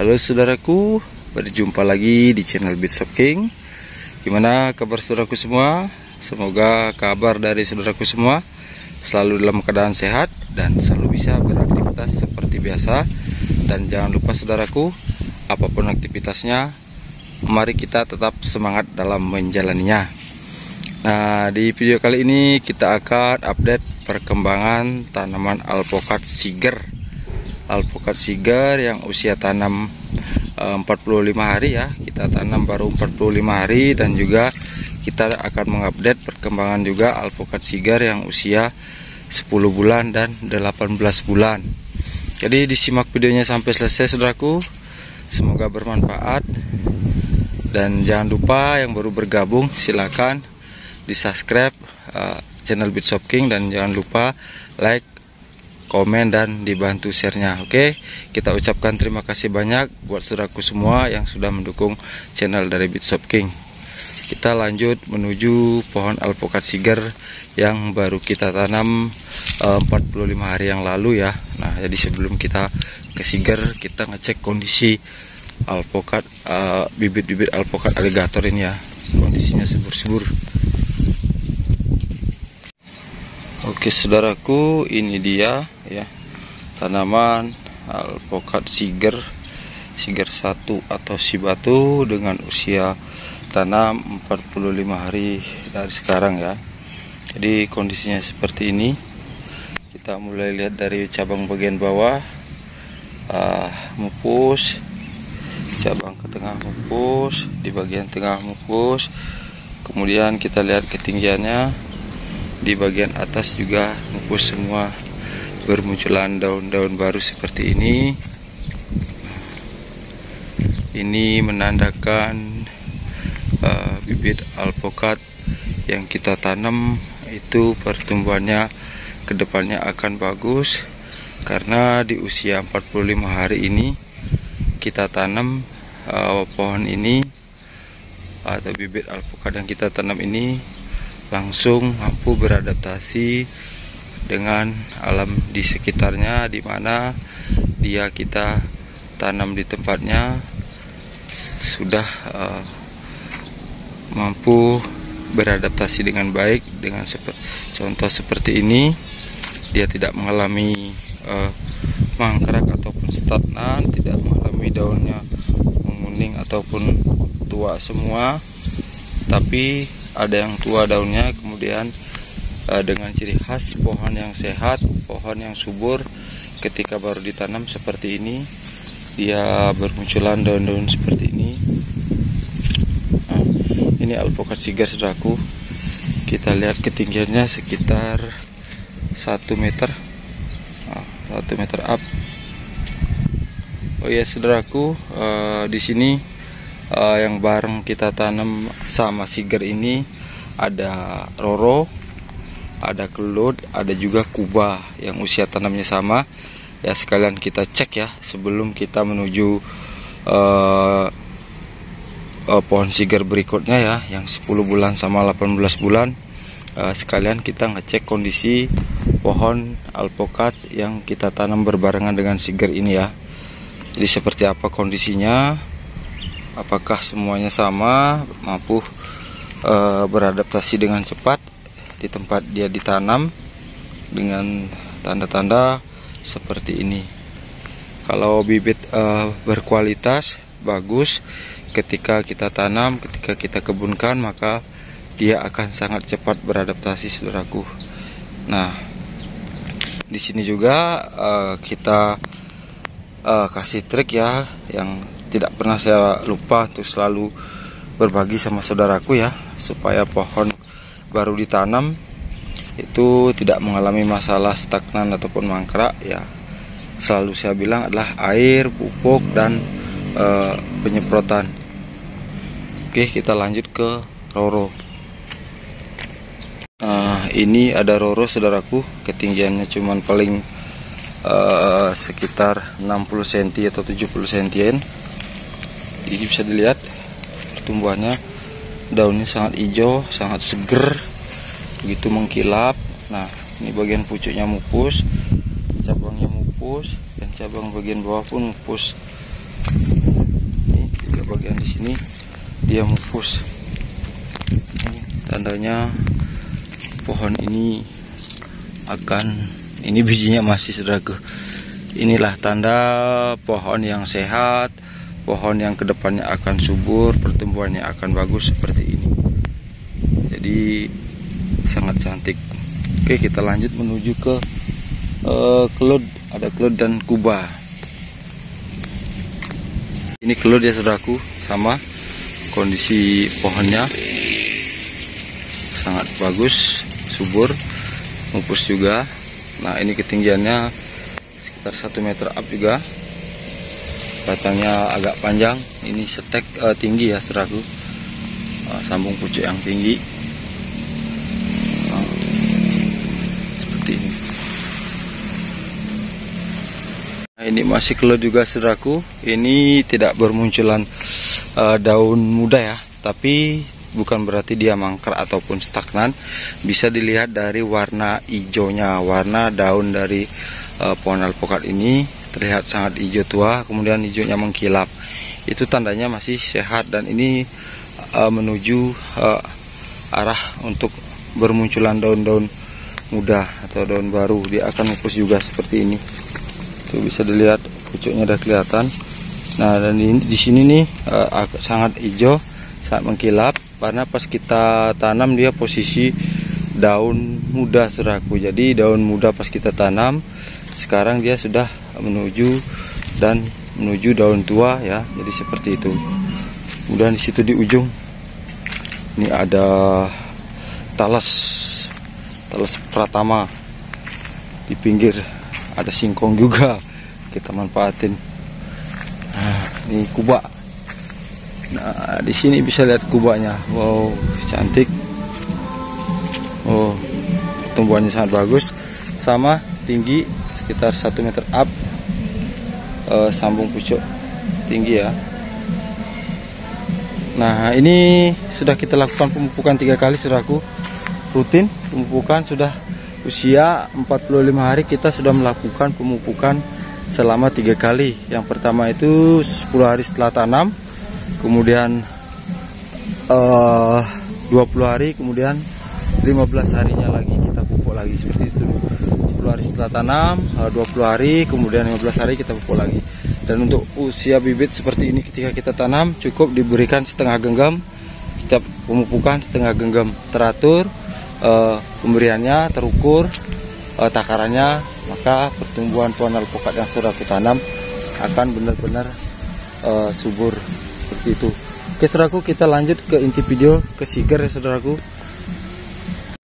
Halo saudaraku, berjumpa lagi di channel Bitshop King. Gimana kabar saudaraku semua? Semoga kabar dari saudaraku semua selalu dalam keadaan sehat dan selalu bisa beraktivitas seperti biasa. Dan jangan lupa saudaraku, apapun aktivitasnya, mari kita tetap semangat dalam menjalaninya. Nah, di video kali ini kita akan update perkembangan tanaman alpukat siger. Alpukat siger yang usia tanam 45 hari ya. Kita tanam baru 45 hari, dan juga kita akan mengupdate perkembangan juga alpukat siger yang usia 10 bulan dan 18 bulan. Jadi disimak videonya sampai selesai saudaraku. Semoga bermanfaat. Dan jangan lupa yang baru bergabung silakan di subscribe channel Bitshop King, dan jangan lupa like, komen, dan dibantu share-nya. Oke, kita ucapkan terima kasih banyak buat saudaraku semua yang sudah mendukung channel dari Bitshop King. Kita lanjut menuju pohon alpukat siger yang baru kita tanam 45 hari yang lalu ya. Nah, jadi sebelum kita ke siger, kita ngecek kondisi alpukat, bibit-bibit alpukat alligator ini ya. Kondisinya subur-subur. Oke saudaraku, ini dia ya tanaman alpukat siger 1 atau si batu dengan usia tanam 45 hari dari sekarang ya. Jadi kondisinya seperti ini. Kita mulai lihat dari cabang bagian bawah mupus, cabang ke tengah mupus, di bagian tengah mupus, kemudian kita lihat ketinggiannya. Di bagian atas juga mupus semua, bermunculan daun-daun baru seperti ini. Ini menandakan bibit alpukat yang kita tanam itu pertumbuhannya kedepannya akan bagus, karena di usia 45 hari ini kita tanam pohon ini atau bibit alpukat yang kita tanam ini langsung mampu beradaptasi dengan alam di sekitarnya, di mana dia kita tanam di tempatnya sudah mampu beradaptasi dengan baik. Dengan contoh seperti ini, dia tidak mengalami mangkrak ataupun stagnan, tidak mengalami daunnya menguning ataupun tua semua, tapi ada yang tua daunnya. Kemudian dengan ciri khas pohon yang sehat, pohon yang subur, ketika baru ditanam seperti ini, dia bermunculan daun-daun seperti ini. Nah, ini alpukat siger saudaraku. Kita lihat ketinggiannya sekitar 1 meter, 1 meter up. Oh ya saudaraku, di sini yang bareng kita tanam sama siger ini ada roro, ada kelut, ada juga kuba yang usia tanamnya sama ya. Sekalian kita cek ya sebelum kita menuju pohon siger berikutnya ya, yang 10 bulan sama 18 bulan. Sekalian kita ngecek kondisi pohon alpukat yang kita tanam berbarengan dengan siger ini ya. Jadi seperti apa kondisinya, apakah semuanya sama, mampu beradaptasi dengan cepat di tempat dia ditanam dengan tanda-tanda seperti ini. Kalau bibit berkualitas bagus, ketika kita tanam, ketika kita kebunkan, maka dia akan sangat cepat beradaptasi saudaraku. Nah, di sini juga kita kasih trik ya, yang tidak pernah saya lupa untuk selalu berbagi sama saudaraku ya, supaya pohon baru ditanam itu tidak mengalami masalah stagnan ataupun mangkrak ya. Selalu saya bilang adalah air, pupuk, dan penyemprotan. Oke, kita lanjut ke roro. Ini ada roro saudaraku, ketinggiannya cuman paling sekitar 60 cm atau 70 cm. Ini bisa dilihat pertumbuhannya, daunnya sangat hijau, sangat seger, begitu mengkilap. Nah, ini bagian pucuknya mupus, cabangnya mupus, dan cabang bagian bawah pun mupus. bagian di sini dia mupus. Ini tandanya pohon ini ini bijinya masih, saudaraku. Inilah tanda pohon yang sehat, pohon yang kedepannya akan subur, pertumbuhannya akan bagus seperti ini. Jadi sangat cantik. Oke, kita lanjut menuju ke kelud. Ada kelud dan kubah. Ini kelud ya, saudaraku, sama kondisi pohonnya sangat bagus, subur, mupus juga. Nah, ini ketinggiannya sekitar 1 meter up juga. Batangnya agak panjang. Ini setek tinggi ya, saudaraku. Sambung pucuk yang tinggi. Seperti ini. Nah, ini masih kelud juga, saudaraku. Ini tidak bermunculan daun muda ya, tapi bukan berarti dia mangkrak ataupun stagnan. Bisa dilihat dari warna hijaunya, warna daun dari pohon alpukat ini terlihat sangat hijau tua, kemudian hijaunya mengkilap. Itu tandanya masih sehat, dan ini menuju arah untuk bermunculan daun-daun muda atau daun baru. Dia akan mupus juga seperti ini. Tuh bisa dilihat pucuknya udah kelihatan. Nah, dan di sini nih sangat hijau, sangat mengkilap, karena pas kita tanam dia posisi daun muda, saudaraku. Jadi daun muda pas kita tanam, sekarang dia sudah menuju daun tua ya. Jadi seperti itu. Kemudian di situ di ujung ini ada talas pratama. Di pinggir ada singkong juga, kita manfaatin. Nah, ini kubah. Nah, di sini bisa lihat kubahnya. Wow, cantik. Oh, tumbuhannya sangat bagus, sama tinggi sekitar 1 meter up. Sambung pucuk tinggi ya. Nah, ini sudah kita lakukan pemupukan 3 kali, saudaraku. Rutin pemupukan, sudah usia 45 hari kita sudah melakukan pemupukan selama 3 kali. Yang pertama itu 10 hari setelah tanam, kemudian 20 hari, kemudian 15 harinya lagi kita pupuk lagi, seperti itu. 10 hari setelah tanam, 20 hari, kemudian 15 hari kita pupuk lagi. Dan untuk usia bibit seperti ini, ketika kita tanam cukup diberikan setengah genggam. Setiap pemupukan setengah genggam, teratur, pemberiannya terukur, takarannya, maka pertumbuhan pohon alpukat yang sudah kita tanam akan benar-benar subur seperti itu. Oke, saudaraku, kita lanjut ke inti video, ke siger ya, saudaraku.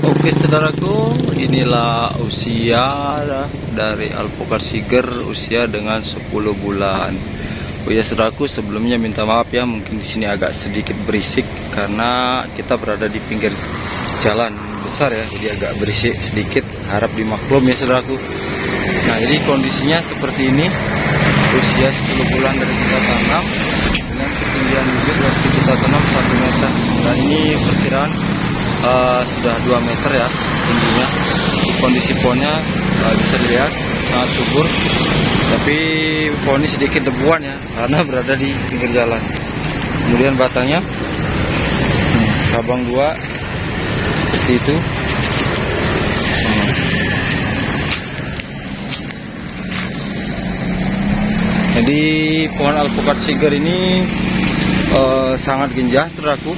Oke, saudaraku, inilah usia dari alpukat siger, usia dengan 10 bulan. Oh ya, saudaraku, sebelumnya minta maaf ya, mungkin di sini agak sedikit berisik karena kita berada di pinggir jalan besar ya, jadi agak berisik sedikit, harap dimaklum ya, saudaraku. Nah, jadi kondisinya seperti ini. Usia 10 bulan dari kita tanam, dengan ketinggian bibit waktu kita tanam 1 meter, dan ini perkiraan sudah 2 meter ya tingginya. Kondisi pohonnya bisa dilihat sangat subur, tapi pohon ini sedikit debuan ya, karena berada di pinggir jalan. Kemudian batangnya cabang 2 seperti itu. Jadi pohon alpukat siger ini sangat genjah, saudaraku.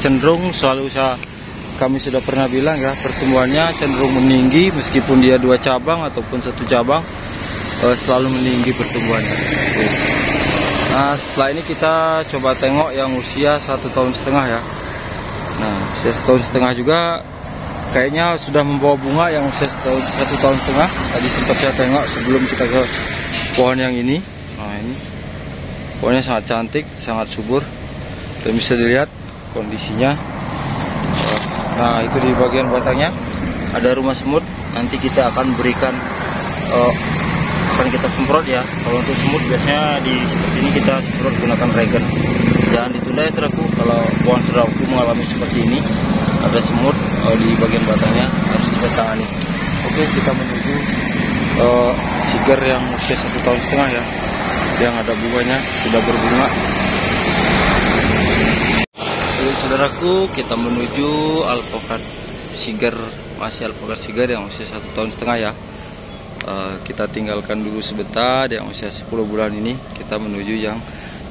Cenderung selalu kami sudah pernah bilang ya, pertumbuhannya cenderung meninggi, meskipun dia 2 cabang ataupun 1 cabang, selalu meninggi pertumbuhannya. Nah, setelah ini kita coba tengok yang usia 1,5 tahun ya. Nah, usia 1,5 tahun juga kayaknya sudah membawa bunga. Yang usia 1,5 tahun tadi sempat saya tengok sebelum kita ke pohon yang ini. Nah, ini pohonnya sangat cantik, sangat subur, dan bisa dilihat kondisinya. Nah, itu di bagian batangnya ada rumah semut. Nanti kita akan berikan, akan kita semprot ya. Kalau untuk semut biasanya seperti ini kita semprot gunakan regen. Jangan ditunda ya, saudaraku. Kalau pohon saudaraku mengalami seperti ini, ada semut di bagian batangnya, harus cepat tangani. Oke, kita menuju siger yang usia 1,5 tahun ya, yang ada bunganya, sudah berbunga. Yuk saudaraku, kita menuju alpukat Siger, masih alpukat Siger yang usia 1,5 tahun ya. Kita tinggalkan dulu sebentar yang usia 10 bulan ini, kita menuju yang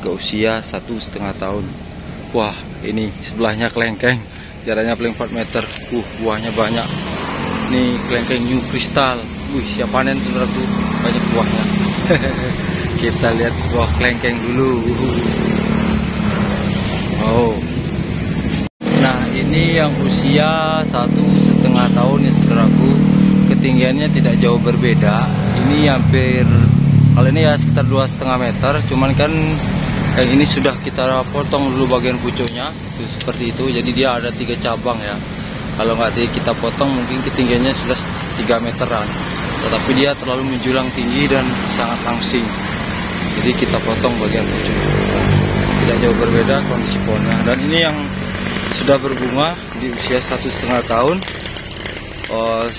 ke usia 1,5 tahun. Wah, ini sebelahnya kelengkeng, jaraknya paling 4 meter. Buahnya banyak. Ini kelengkeng New Crystal. Siap panen saudaraku, banyak buahnya. Kita lihat buah kelengkeng dulu. Oh. Nah, ini yang usia 1,5 tahun ya saudaraku. Ketinggiannya tidak jauh berbeda. Ini hampir, kalau ini ya sekitar 2,5 meter. Cuman kan yang ini sudah kita potong dulu bagian pucuknya, itu seperti itu. Jadi dia ada 3 cabang ya. Kalau nggak kita potong mungkin ketinggiannya sudah 3 meteran. Tetapi dia terlalu menjulang tinggi dan sangat langsing. Jadi kita potong bagian pucuk. Tidak jauh berbeda kondisi pohonnya. Dan ini yang sudah berbunga di usia 1,5 tahun.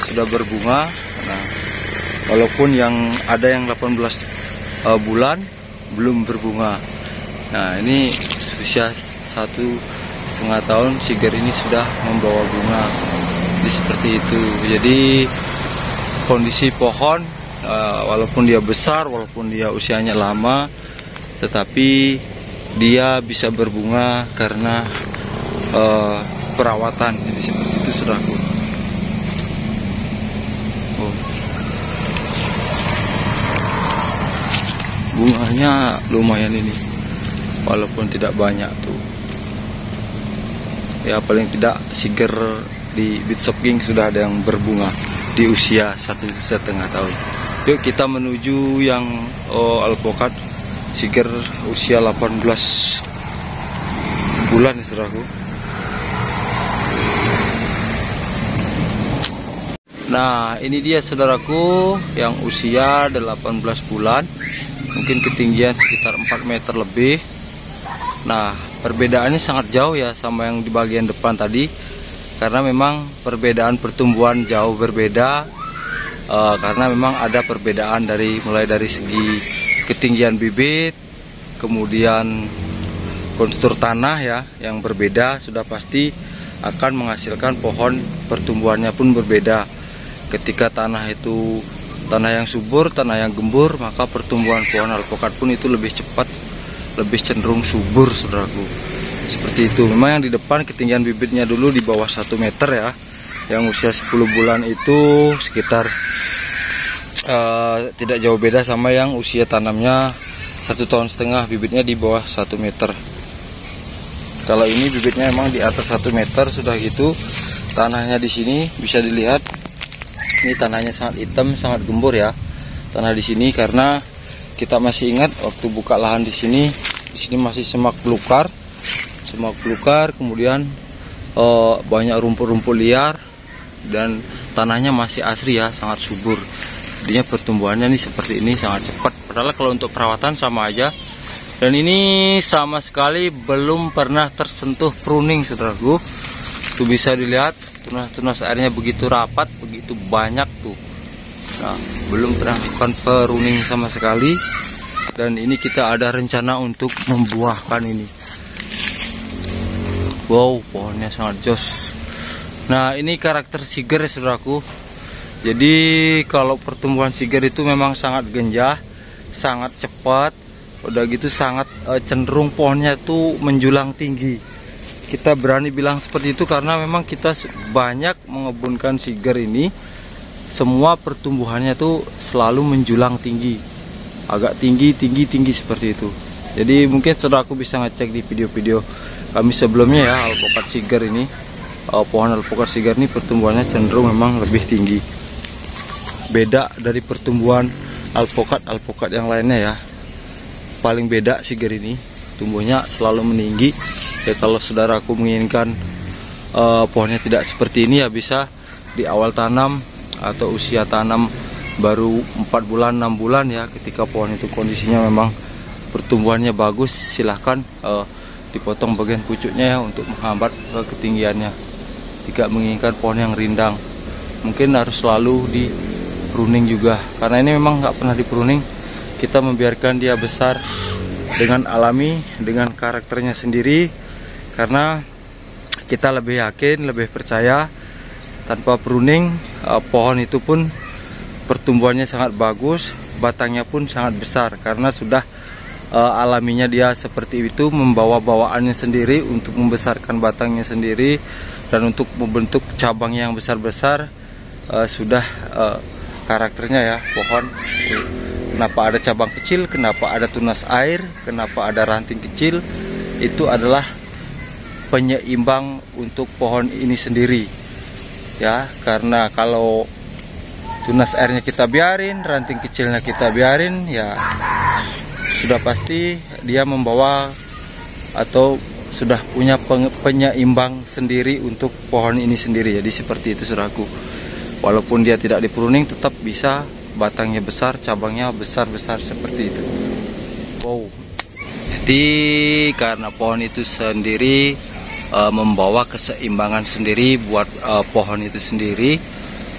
Sudah berbunga. Nah, walaupun yang ada yang 18 bulan belum berbunga. Nah, ini usia 1,5 tahun Siger ini sudah membawa bunga. Jadi seperti itu. Jadi kondisi pohon walaupun dia besar, walaupun dia usianya lama, tetapi dia bisa berbunga karena perawatan. Jadi seperti itu saudaraku. Bunganya lumayan ini, walaupun tidak banyak tuh. Ya paling tidak Siger di Bitsop King sudah ada yang berbunga di usia 1,5 tahun. Yuk kita menuju yang alpukat Siger usia 18 bulan ya saudaraku. Nah, ini dia saudaraku yang usia 18 bulan. Mungkin ketinggian sekitar 4 meter lebih. Nah, perbedaannya sangat jauh ya sama yang di bagian depan tadi. Karena memang perbedaan pertumbuhan jauh berbeda. Karena memang ada perbedaan mulai dari segi ketinggian bibit, kemudian kontur tanah ya yang berbeda, sudah pasti akan menghasilkan pohon pertumbuhannya pun berbeda. Ketika tanah itu tanah yang subur, tanah yang gembur, maka pertumbuhan pohon alpukat pun itu lebih cepat, lebih cenderung subur saudaraku. Seperti itu. Memang yang di depan ketinggian bibitnya dulu di bawah 1 meter ya. Yang usia 10 bulan itu sekitar tidak jauh beda sama yang usia tanamnya 1,5 tahun, bibitnya di bawah 1 meter. Kalau ini bibitnya memang di atas 1 meter sudah gitu. Tanahnya di sini bisa dilihat. Ini tanahnya sangat hitam, sangat gembur ya. Tanah di sini karena kita masih ingat waktu buka lahan di sini masih semak belukar. Semak belukar, kemudian banyak rumput-rumput liar dan tanahnya masih asri ya, sangat subur. Jadinya pertumbuhannya nih seperti ini sangat cepat. Padahal kalau untuk perawatan sama aja. Dan ini sama sekali belum pernah tersentuh pruning saudaraku. Tuh bisa dilihat tunas-tunas airnya begitu rapat, begitu banyak tuh. Nah, belum pernah lakukan pruning sama sekali. Dan ini kita ada rencana untuk membuahkan ini. Wow, pohonnya sangat jos. Nah, ini karakter Siger ya saudaraku. Jadi kalau pertumbuhan Siger itu memang sangat genjah, sangat cepat. Udah gitu sangat cenderung pohonnya itu menjulang tinggi. Kita berani bilang seperti itu karena memang kita banyak mengebunkan Siger ini. Semua pertumbuhannya tuh selalu menjulang tinggi. Agak tinggi seperti itu. Jadi mungkin saudaraku bisa ngecek di video-video kami sebelumnya ya, alpukat Siger ini, pohon alpukat Siger ini pertumbuhannya cenderung memang lebih tinggi. Beda dari pertumbuhan alpukat yang lainnya ya. Paling beda Siger ini, tumbuhnya selalu meninggi. Ya kalau saudaraku menginginkan pohonnya tidak seperti ini ya bisa di awal tanam atau usia tanam baru 4 bulan 6 bulan ya, ketika pohon itu kondisinya memang pertumbuhannya bagus, silahkan dipotong bagian pucuknya ya untuk menghambat ketinggiannya. Jika menginginkan pohon yang rindang, mungkin harus selalu di pruning juga, karena ini memang nggak pernah di pruning. Kita membiarkan dia besar dengan alami, dengan karakternya sendiri, karena kita lebih yakin, lebih percaya tanpa pruning pohon itu pun pertumbuhannya sangat bagus, batangnya pun sangat besar karena sudah alaminya dia seperti itu, membawa bawaannya sendiri untuk membesarkan batangnya sendiri dan untuk membentuk cabang yang besar-besar. Sudah karakternya ya pohon. Kenapa ada cabang kecil, kenapa ada tunas air, kenapa ada ranting kecil, itu adalah penyeimbang untuk pohon ini sendiri ya. Karena kalau tunas airnya kita biarin, ranting kecilnya kita biarin, ya sudah pasti dia membawa atau sudah punya penyeimbang sendiri untuk pohon ini sendiri. Jadi seperti itu saudaraku. Walaupun dia tidak dipruning, tetap bisa batangnya besar, cabangnya besar-besar seperti itu. Wow. Jadi karena pohon itu sendiri membawa keseimbangan sendiri buat pohon itu sendiri.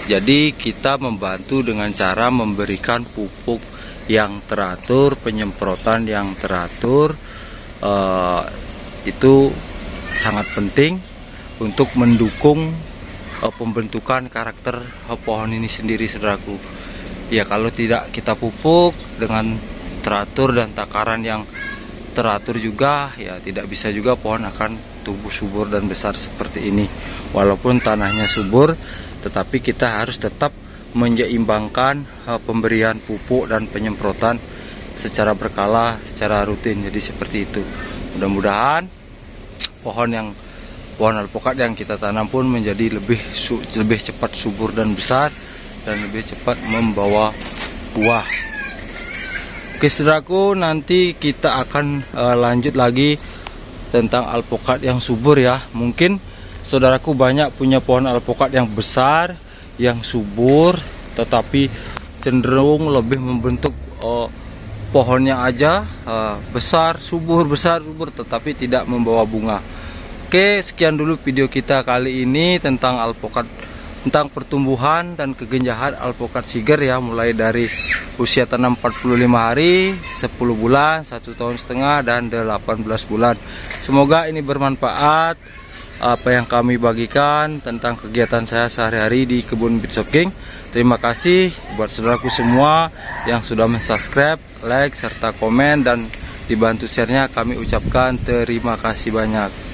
Jadi kita membantu dengan cara memberikan pupuk yang teratur, penyemprotan yang teratur. Itu sangat penting untuk mendukung pembentukan karakter pohon ini sendiri saudaraku. Ya kalau tidak kita pupuk dengan teratur dan takaran yang teratur juga, ya tidak bisa juga pohon akan tumbuh subur dan besar seperti ini. Walaupun tanahnya subur, tetapi kita harus tetap menyeimbangkan pemberian pupuk dan penyemprotan secara berkala, secara rutin. Jadi seperti itu. Mudah-mudahan pohon alpukat yang kita tanam pun menjadi lebih cepat subur dan besar dan lebih cepat membawa buah. Oke saudaraku, nanti kita akan lanjut lagi tentang alpukat yang subur ya. Mungkin saudaraku banyak punya pohon alpukat yang besar, yang subur, tetapi cenderung lebih membentuk pohonnya aja besar, subur, tetapi tidak membawa bunga. Oke, sekian dulu video kita kali ini tentang alpukat, tentang pertumbuhan dan kegenjahan alpukat Siger ya, mulai dari usia tanam 45 hari, 10 bulan, 1,5 tahun, dan 18 bulan. Semoga ini bermanfaat apa yang kami bagikan tentang kegiatan saya sehari-hari di kebun Bitsop King. Terima kasih buat saudaraku semua yang sudah mensubscribe, like, serta komen dan dibantu share-nya. Kami ucapkan terima kasih banyak.